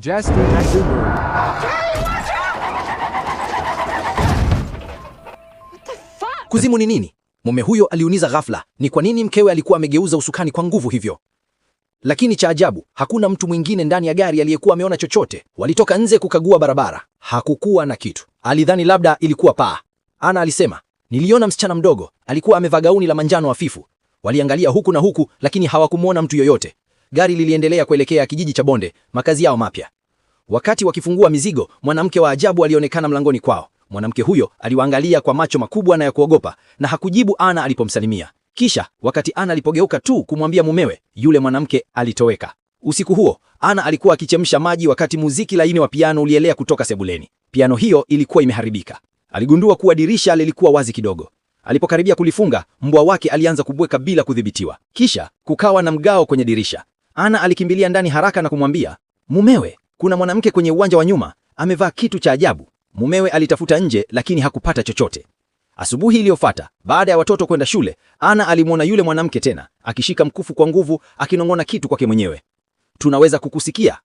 Justin Zuber. Kuzimu ni nini? Mume huyo aliuliza ghafla. Ni kwa nini mkewe alikuwa amegeuza usukani kwa nguvu hivyo? Lakini cha ajabu, hakuna mtu mwingine ndani ya gari aliyekuwa ameona chochote. Walitoka nje kukagua barabara. Hakukuwa na kitu. Alidhani labda ilikuwa paa. Ana alisema, niliona msichana mdogo, alikuwa amevaa gauni la manjano hafifu. Waliangalia huku na huku, lakini hawakumuona mtu yoyote. Gari liliendelea kuelekea kijiji cha Bonde, makazi yao mapya. Wakati wakifungua mizigo, mwanamke wa ajabu alionekana mlangoni kwao. Mwanamke huyo aliwaangalia kwa macho makubwa na ya kuogopa, na hakujibu Ana alipomsalimia. Kisha wakati Ana alipogeuka tu kumwambia mumewe, yule mwanamke alitoweka. Usiku huo Ana alikuwa akichemsha maji wakati muziki laini wa piano ulielea kutoka sebuleni. Piano hiyo ilikuwa imeharibika. Aligundua kuwa dirisha lilikuwa wazi kidogo. Alipokaribia kulifunga, mbwa wake alianza kubweka bila kudhibitiwa. Kisha kukawa na mgao kwenye dirisha. Ana alikimbilia ndani haraka na kumwambia, mumewe, kuna mwanamke kwenye uwanja wa nyuma, amevaa kitu cha ajabu. Mumewe alitafuta nje lakini hakupata chochote. Asubuhi iliyofuata, baada ya watoto kwenda shule, Ana alimwona yule mwanamke tena, akishika mkufu kwa nguvu, akinong'ona kitu kwake mwenyewe. Tunaweza kukusikia,